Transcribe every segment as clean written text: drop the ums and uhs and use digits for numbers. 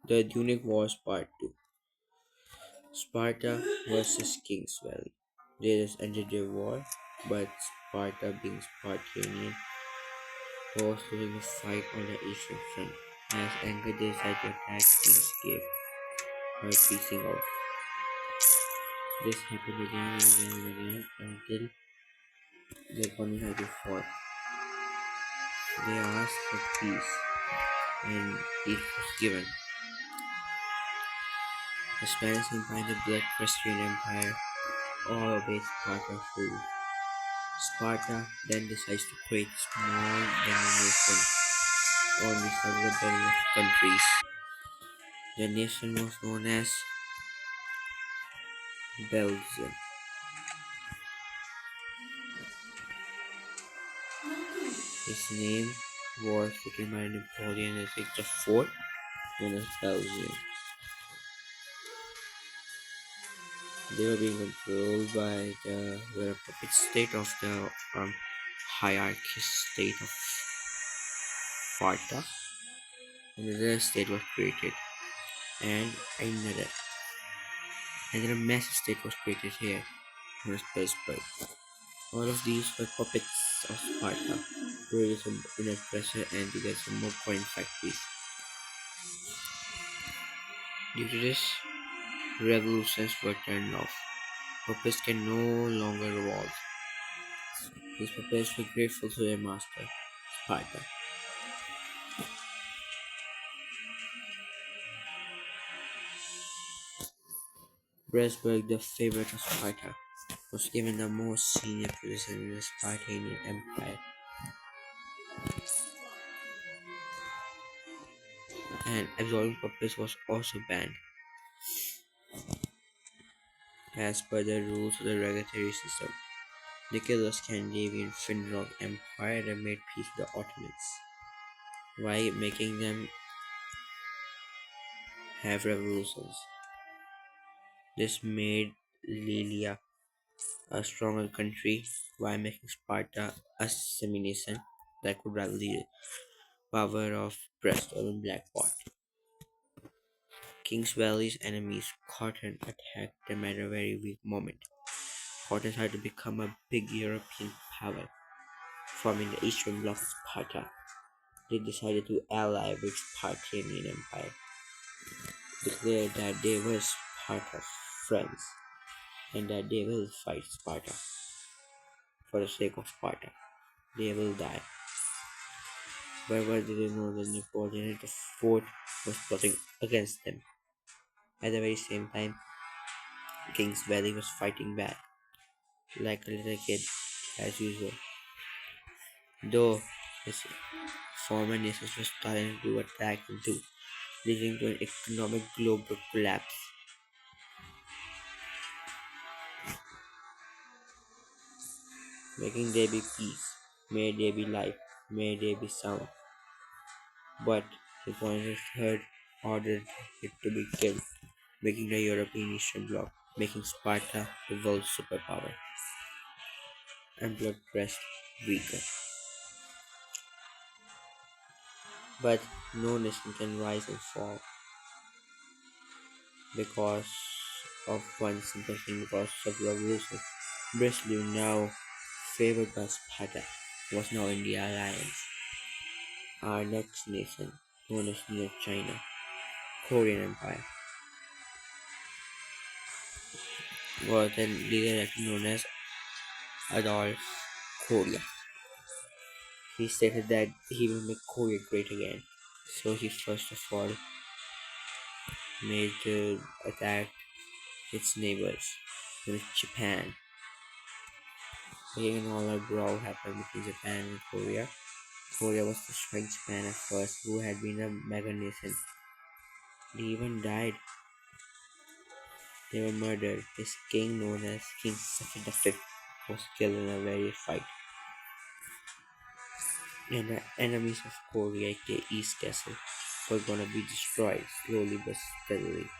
The Dunic Wars Part 2. Sparta versus King's Valley. They just ended their war, but Sparta, being Spartanian, was losing a fight on the eastern front. As anger, they decided to attack King's Cave by piecing out. This happened again and again and again until the opponent had to fought. They asked for peace, and peace was given. The Spanish Empire, the bloodthirsty Empire, all obeyed Sparta's rule. Sparta then decides to create a small denomination on the southern of countries. The nation was known as Belgium. Its name was taken by Napoleon as the fort known as Belgium. They were being controlled by the puppet state of the hierarchy state of Sparta. Another state was created, and another massive state was created here, known as Pittsburgh. All of these were puppets of Sparta, to reduce inner pressure and to get some more coin factories. Due to this, revolutions were turned off. Puppets can no longer revolt. These puppets were grateful to their master, Sparta. Pressburg, the favorite of Sparta, was given the most senior position in the Spartanian Empire, and absorbing puppets was also banned. As per the rules of the regulatory system, they killed the Scandinavian Finrod Empire and made peace with the Ottomans, while making them have revolutions. This made Lilia a stronger country while making Sparta a semi-nation that could rival the power of Bristol and Blackpot. Kings Valley's enemies, Cotton, attacked them at a very weak moment. Cotton had to become a big European power, forming the Eastern Bloc of Sparta. They decided to ally with Spartanian Empire, declared that they were Sparta's friends and that they will fight Sparta for the sake of Sparta. They will die. But what did they know that Napoleon IV was plotting against them? At the very same time, King's Valley was fighting back, like a little kid, as usual. Though his former nations were starting to attack him too, leading to an economic global collapse. Making there be peace, may there be life, may there be sound. But his one third ordered it to be killed, making the European Eastern Bloc, making Sparta the world's superpower, and blood pressed weaker. But no nation can rise and fall because of one simple thing, because of revolution. Bristol, now favored by Sparta, was now in the alliance. Our next nation, known as near China, Korean Empire, was then leader known as Adolf Korea. He stated that he will make Korea great again. So he first of all made attack its neighbors, with Japan. Making all a brawl happened between Japan and Korea. Korea was destroying Japan at first, who had been a mega nation. They even died. They were murdered. This king, known as King Safed V, was killed in a very fight. And the enemies of Korea, the East Castle, were gonna be destroyed slowly but steadily.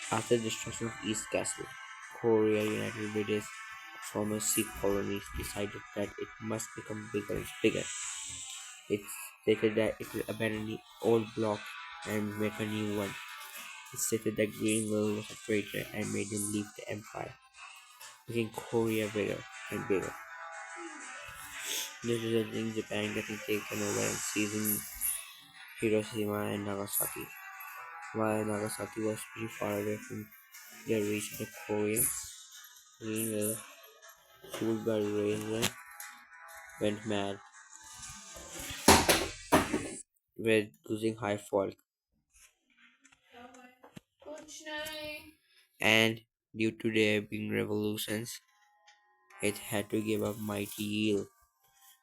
After the destruction of East Castle, Korea, united with its former sea colonies, decided that it must become bigger and bigger. It stated that it would abandon the old block and make a new one. It stated that Greenville was a traitor and made him leave the empire, making Korea bigger and bigger. This resulted in Japan getting taken over and seizing Hiroshima and Nagasaki. While Nagasaki was pretty far away from the reach of the Koreans, Greenville, fueled by reason, went mad with losing high folk, and due to there being revolutions, it had to give up mighty yield,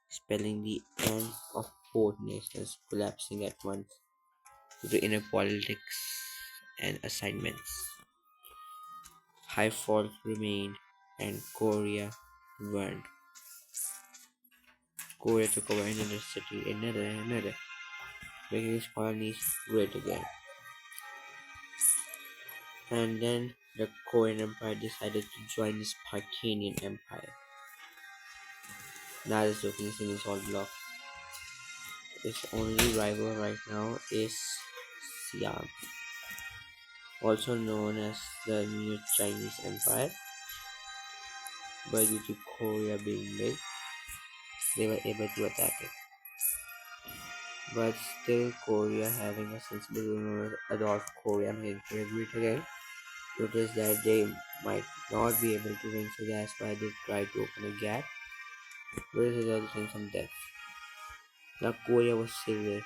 spelling the end of both nations collapsing at once due to inner politics and assignments. High folk remained, and Korea burned. Korea took over another city, another, making its colonies great again. And then the Korean Empire decided to join the Spartanian Empire. Now the Soviet in its all block. Its only rival right now is Siam, also known as the New Chinese Empire. But due to Korea being big, they were able to attack it. But still, Korea, having a sensible ruler Adolf Korea, made it great again, noticed that they might not be able to win, so that's why they tried to open a gap, which resulted in some deaths. Now Korea was civil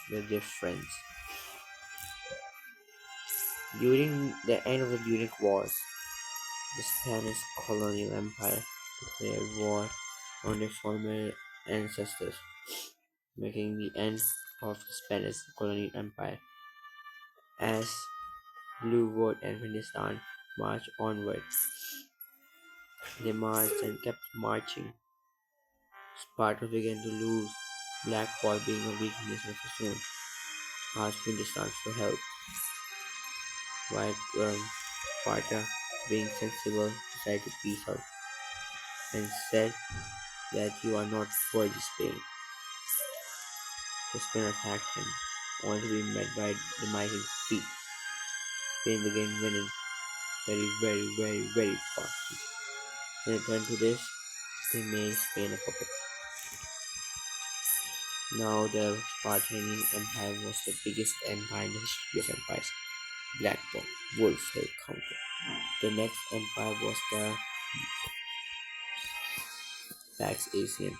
with their friends. During the end of the Dunic Wars, the Spanish colonial empire declared war on their former ancestors, making the end of the Spanish colonial empire. As Blue World and Hindustan marched onward, they marched and kept marching. Sparta began to lose, Black Paul being a weakness of its own, asked Hindustan for help, while Sparta, being sensible, decided to peace out and said that you are not worthy Spain. So Spain attacked him, only to be met by demising defeat. Spain began winning very fast. In return to this, they made Spain a puppet. Now the Spartanian Empire was the biggest empire in the history of empires. Black Wolf Hill Counter. The next empire was the Pax Asian,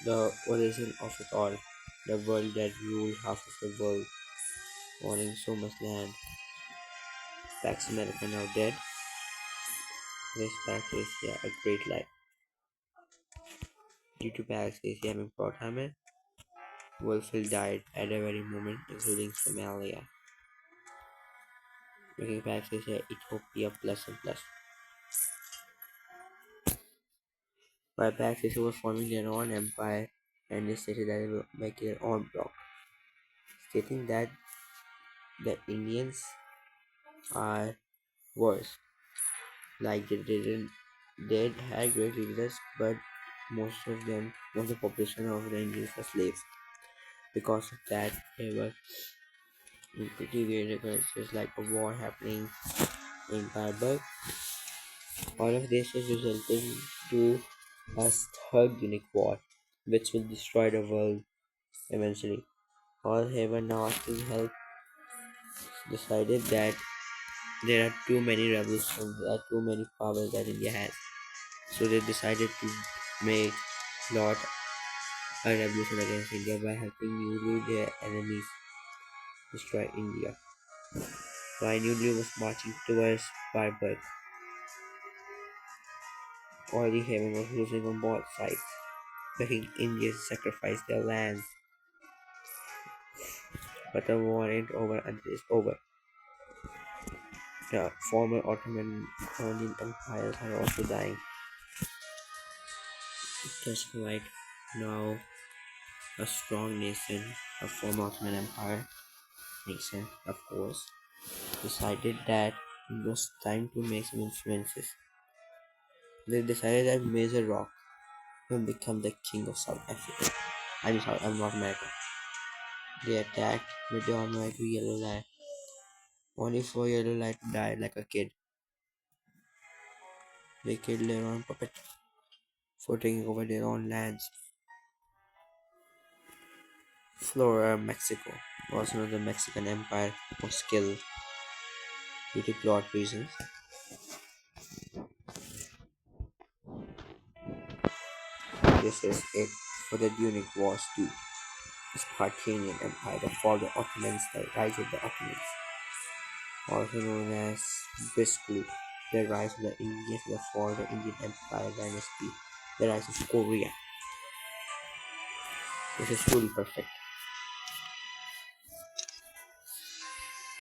the origin of it all, the world that ruled half of the world, owning so much land. Pax America now dead, this Pax Asia a great life. Due to Pax Asia having Protamen, Wolfhill died at a very moment, including Somalia, making Pax Asia Ethiopia plus and plus. While Pax Asia was forming their own empire, and they stated that they will make their own bloc, stating that the Indians are worse. Like they had great leaders, but most of them, most of the population of the Indians were slaves. Because of that, they were in pretty weird occurrences like a war happening in Barbary. All of this is resulting to a third unique war, which will destroy the world eventually. All Haven now asking help decided that there are too many revolutions, there are too many powers that India has. So they decided to make lot a revolution against India by helping New their enemies destroy India. While New was marching towards Barbary, already Haven was losing on both sides, making India sacrifice their land. But the war ain't over until it's over. The former Ottoman colonial empires are also dying. Just like now, a strong nation, a former Ottoman Empire nation, of course, decided that it was time to make some influences. They decided that Major Rock, and become the king of South Africa. I mean, South, North America. They attacked, but the unlike Yellow Light. Only for Yellow Light died like a kid. They killed their own puppet for taking over their own lands. Flora, Mexico, also known as the Mexican Empire, was killed due to plot reasons. This is it for the Dunic Wars too. The Spartanian Empire, the fall of the Ottomans, the rise of the Ottomans, also known as Biscuit, the rise of the Indians, the fall of the Indian Empire dynasty, the rise of Korea. This is truly perfect.